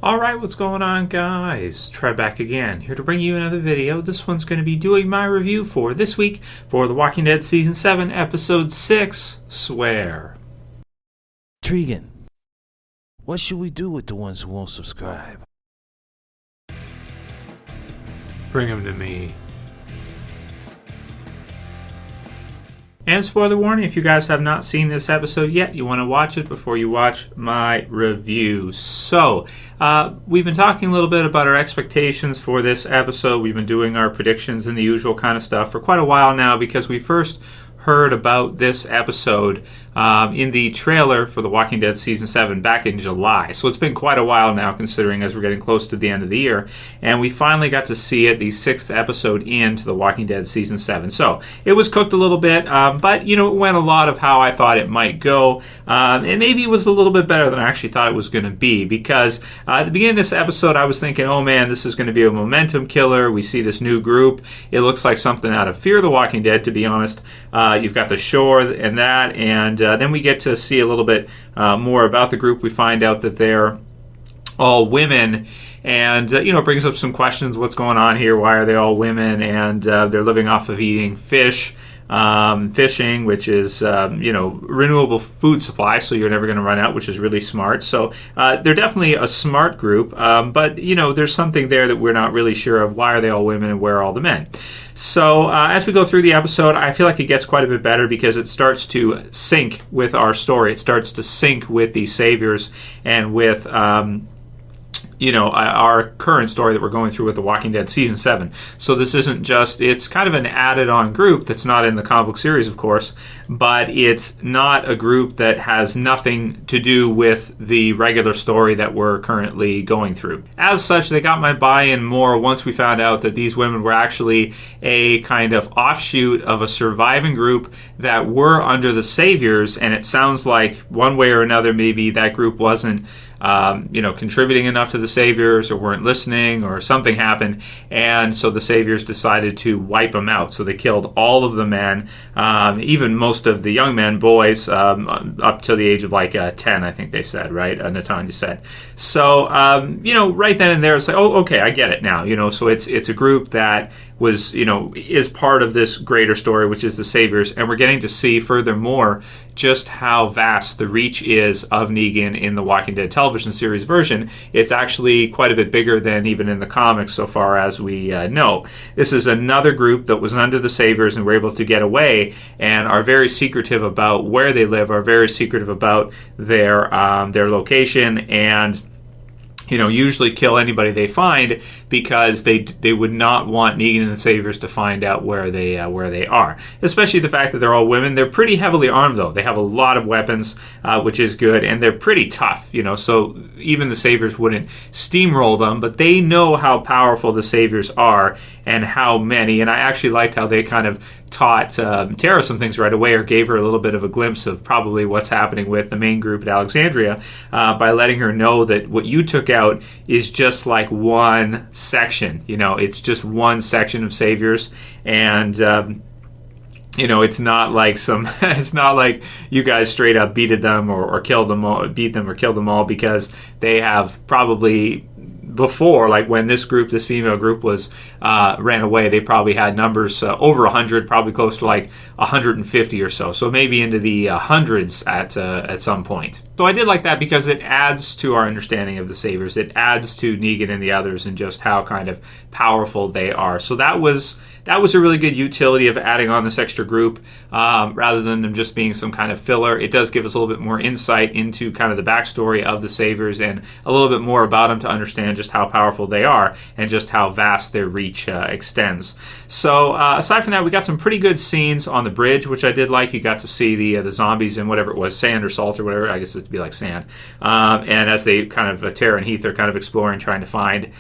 Alright, what's going on, guys? Trev back again, here to bring you another video. This one's going to be doing my review for this week for The Walking Dead Season 7, Episode 6, Swear. Tregan, what should we do with the ones who won't subscribe? Bring them to me. And spoiler warning, if you guys have not seen this episode yet, you want to watch it before you watch my review. So, we've been talking a little bit about our expectations for this episode. We've been doing our predictions and the usual kind of stuff for quite a while now because we first heard about this episode in the trailer for The Walking Dead Season 7 back in July. So it's been quite a while now, considering as we're getting close to the end of the year. And we finally got to see it, the 6th episode into The Walking Dead Season 7. So it was cooked a little bit, but, you know, it went a lot of how I thought it might go. And maybe it was a little bit better than I actually thought it was going to be. Because at the beginning of this episode, I was thinking, oh man, this is going to be a momentum killer. We see this new group. It looks like something out of Fear the Walking Dead, to be honest. You've got the shore and that, and then we get to see a little bit more about the group. We find out that they're all women, and it brings up some questions. What's going on here? Why are they all women? And they're living off of eating fish. Fishing, which is, renewable food supply, so you're never going to run out, which is really smart. So they're definitely a smart group, but, there's something there that we're not really sure of. Why are they all women and where are all the men? So as we go through the episode, I feel like it gets quite a bit better because it starts to sync with our story. It starts to sync with the Saviors and with our current story that we're going through with The Walking Dead Season 7. So this isn't just, it's kind of an added-on group that's not in the comic book series, of course, but it's not a group that has nothing to do with the regular story that we're currently going through. As such, they got my buy-in more once we found out that these women were actually a kind of offshoot of a surviving group that were under the Saviors, and it sounds like one way or another maybe that group wasn't contributing enough to the Saviors, or weren't listening, or something happened, and so the Saviors decided to wipe them out. So they killed all of the men, even most of the young men, boys, up to the age of 10, I think they said, right? Natanya said. So, right then and there, it's like, oh, okay, I get it now. So it's a group that was, is part of this greater story, which is the Saviors, and we're getting to see furthermore just how vast the reach is of Negan in the Walking Dead television series version. It's actually quite a bit bigger than even in the comics so far as we know. This is another group that was under the Saviors and were able to get away and are very secretive about where they live, are very secretive about their location, and usually kill anybody they find because they would not want Negan and the Saviors to find out where they are. Especially the fact that they're all women. They're pretty heavily armed, though. They have a lot of weapons, which is good, and they're pretty tough. So even the Saviors wouldn't steamroll them, but they know how powerful the Saviors are and how many. And I actually liked how they kind of taught Tara some things right away, or gave her a little bit of a glimpse of probably what's happening with the main group at Alexandria by letting her know that what you took out is just like one section. It's just one section of Saviors, and it's not like it's not like you guys straight up beat them or killed them all, because they have probably before, like when this female group was ran away, they probably had numbers over 100, probably close to 150 or so. So maybe into the hundreds at some point. So I did like that because it adds to our understanding of the Saviors. It adds to Negan and the others and just how kind of powerful they are. So that was a really good utility of adding on this extra group rather than them just being some kind of filler. It does give us a little bit more insight into kind of the backstory of the Saviors and a little bit more about them to understand just how powerful they are and just how vast their reach extends. So aside from that, we got some pretty good scenes on the bridge, which I did like. You got to see the zombies in whatever it was, sand or salt or whatever. I guess it'd be like sand. And as they kind of, Tara and Heath are kind of exploring, trying to find,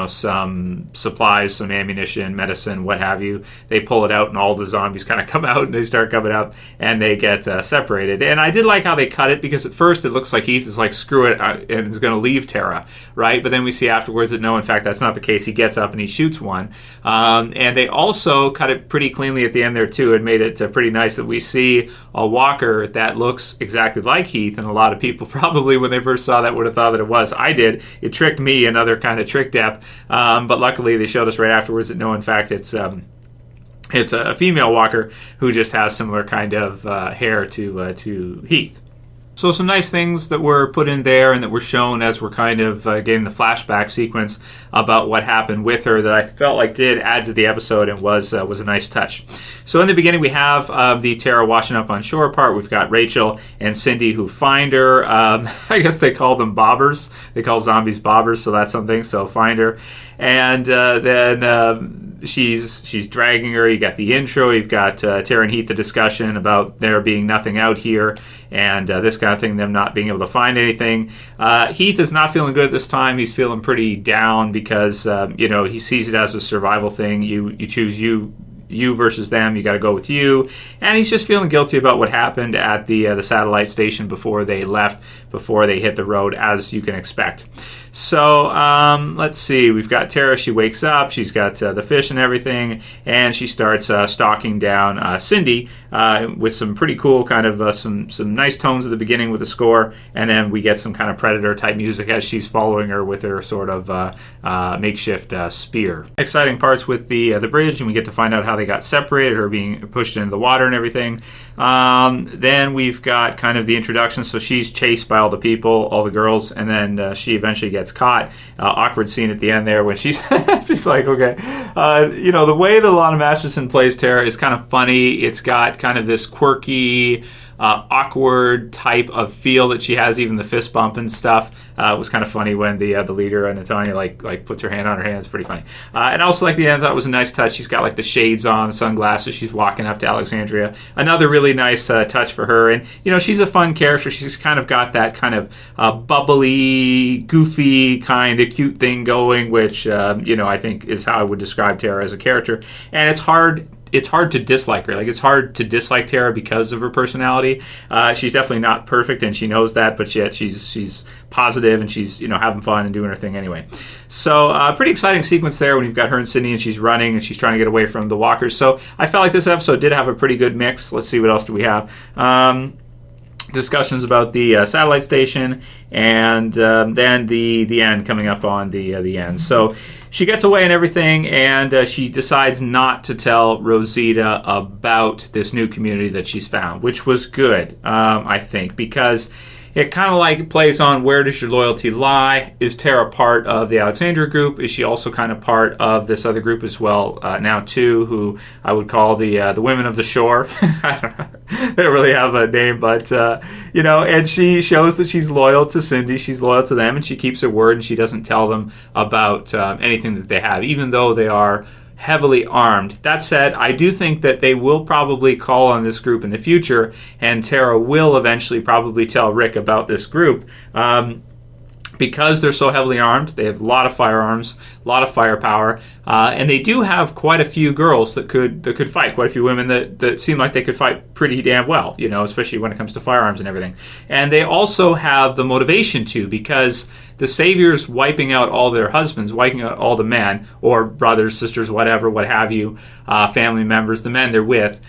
some supplies, some ammunition, medicine, what have you. They pull it out and all the zombies kind of come out and they start coming up and they get separated. And I did like how they cut it because at first it looks like Heath is like, screw it, and is going to leave Tara, right? right? But then we see afterwards that no, in fact, that's not the case. He gets up and he shoots one. And they also cut it pretty cleanly at the end there, too, and made it pretty nice that we see a walker that looks exactly like Heath. And a lot of people probably, when they first saw that, would have thought that it was. I did. It tricked me, another kind of trick death. But luckily, they showed us right afterwards that no, in fact, it's a female walker who just has similar kind of hair to Heath. So some nice things that were put in there and that were shown as we're kind of getting the flashback sequence about what happened with her that I felt like did add to the episode and was a nice touch. So in the beginning we have the Tara washing up on shore part. We've got Rachel and Cindy who find her. I guess they call them bobbers. They call zombies bobbers, so that's something. So find her. And then she's dragging her. You got the intro. You've got Tara and Heath, the discussion about there being nothing out here and this kind of thing, them not being able to find anything. Heath is not feeling good this time. He's feeling pretty down because he sees it as a survival thing. You choose you versus them. You got to go with you, and he's just feeling guilty about what happened at the satellite station before they left, before they hit the road, as you can expect. So let's see. We've got Tara. She wakes up. She's got the fish and everything, and she starts stalking down Cindy with some pretty cool kind of some nice tones at the beginning with the score, and then we get some kind of Predator type music as she's following her with her sort of makeshift spear. Exciting parts with the bridge, and we get to find out how they got separated, her being pushed into the water and everything. Then we've got kind of the introduction. So she's chased by all the people, all the girls, and then she eventually gets caught. Awkward scene at the end there when she's she's like, okay. The way that Lana Masterson plays Tara is kind of funny. It's got kind of this quirky, awkward type of feel that she has. Even the fist bump and stuff was kind of funny when the leader, Natalia, like puts her hand on her hand. It's pretty funny. And I also like the end. I thought it was a nice touch. She's got like the shades on, the sunglasses. She's walking up to Alexandria. Another really nice touch for her. And she's a fun character. She's kind of got that kind of bubbly, goofy kind of cute thing going, which I think is how I would describe Tara as a character. And it's hard to dislike her. Like, it's hard to dislike Tara because of her personality. She's definitely not perfect, and she knows that, but yet she's positive, and she's having fun and doing her thing anyway. So pretty exciting sequence there when you've got her and Sydney, and she's running and she's trying to get away from the walkers. So I felt like this episode did have a pretty good mix. Let's see, what else do we have? Discussions about the satellite station, and then the end, coming up on the end. So she gets away and everything, and she decides not to tell Rosita about this new community that she's found, which was good, I think, because it kind of like plays on, where does your loyalty lie? Is Tara part of the Alexandria group? Is she also kind of part of this other group as well now too, who I would call the women of the shore? I don't know. They don't really have a name, but and she shows that she's loyal to Cindy. She's loyal to them, and she keeps her word, and she doesn't tell them about anything that they have, even though they are heavily armed. That said, I do think that they will probably call on this group in the future, and Tara will eventually probably tell Rick about this group. Because they're so heavily armed, they have a lot of firearms, a lot of firepower, and they do have quite a few girls that could fight, quite a few women that seem like they could fight pretty damn well, especially when it comes to firearms and everything. And they also have the motivation to, because the Saviors wiping out all their husbands, wiping out all the men, or brothers, sisters, whatever, what have you, family members, the men they're with,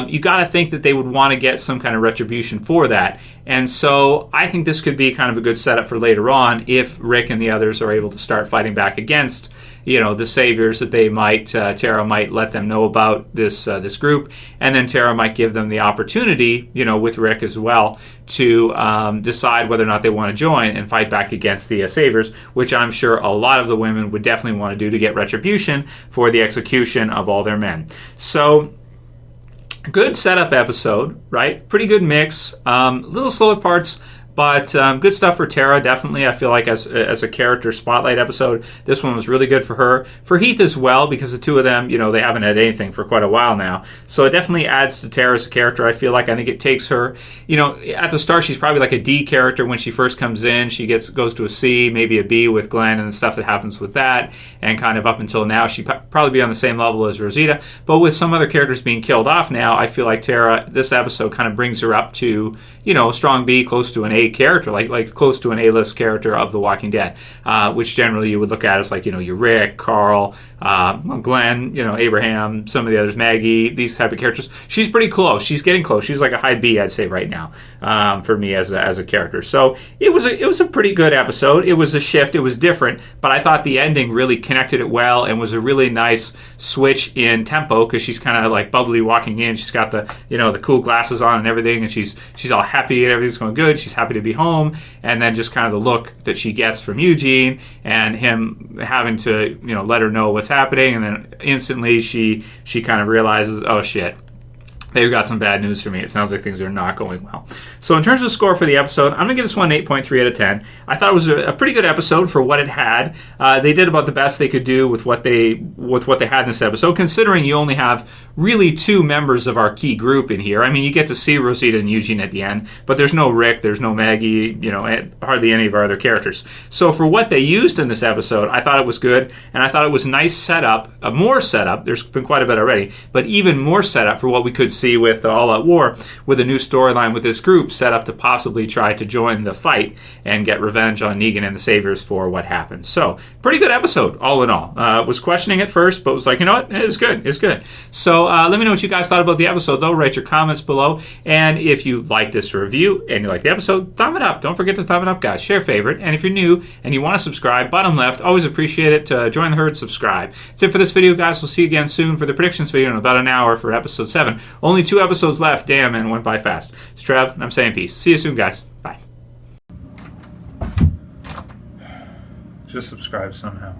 you got to think that they would want to get some kind of retribution for that. And so I think this could be kind of a good setup for later on, if Rick and the others are able to start fighting back against, the Saviors, that they might, Tara might let them know about this group, and then Tara might give them the opportunity, with Rick as well, to decide whether or not they want to join and fight back against the Saviors, which I'm sure a lot of the women would definitely want to do to get retribution for the execution of all their men. So, good setup episode, right? Pretty good mix. Little slower parts, but good stuff for Tara, definitely. I feel like as a character spotlight episode, this one was really good for her. For Heath as well, because the two of them, they haven't had anything for quite a while now. So it definitely adds to Tara as a character, I feel like. I think it takes her, at the start, she's probably like a D character when she first comes in. She goes to a C, maybe a B with Glenn and the stuff that happens with that. And kind of up until now, she'd probably be on the same level as Rosita. But with some other characters being killed off now, I feel like Tara, this episode kind of brings her up to, a strong B, close to an A A character, like close to an A-list character of The Walking Dead, which generally you would look at as like, your Rick, Carl, Glenn, Abraham, some of the others, Maggie, these type of characters. She's pretty close. She's getting close. She's like a high B, I'd say, right now, for me as a character. So it was a pretty good episode. It was a shift. It was different, but I thought the ending really connected it well and was a really nice switch in tempo, because she's kind of like bubbly walking in. She's got the the cool glasses on and everything, and she's all happy and everything's going good. She's happy to be home, and then just kind of the look that she gets from Eugene and him having to let her know what's happening, and then instantly she kind of realizes, oh shit, they've got some bad news for me. It sounds like things are not going well. So in terms of score for the episode, I'm going to give this one an 8.3 out of 10. I thought it was a pretty good episode for what it had. They did about the best they could do with what they had in this episode, considering you only have really 2 members of our key group in here. I mean, you get to see Rosita and Eugene at the end, but there's no Rick, there's no Maggie, hardly any of our other characters. So for what they used in this episode, I thought it was good, and I thought it was nice setup, more setup. There's been quite a bit already, but even more setup for what we could see with All Out War, with a new storyline with this group set up to possibly try to join the fight and get revenge on Negan and the Saviors for what happened. So, pretty good episode, all in all. Was questioning at first, but was like, you know what, it's good, it's good. So, let me know what you guys thought about the episode, though. Write your comments below, and if you like this review and you like the episode, thumb it up. Don't forget to thumb it up, guys. Share, favorite, and if you're new and you want to subscribe, bottom left, always appreciate it. Join the herd, subscribe. That's it for this video, guys. We'll see you again soon for the predictions video in about an hour for episode 7. Only 2 episodes left. Damn, man, went by fast. It's Trev, and I'm saying peace. See you soon, guys. Bye. Just subscribe somehow.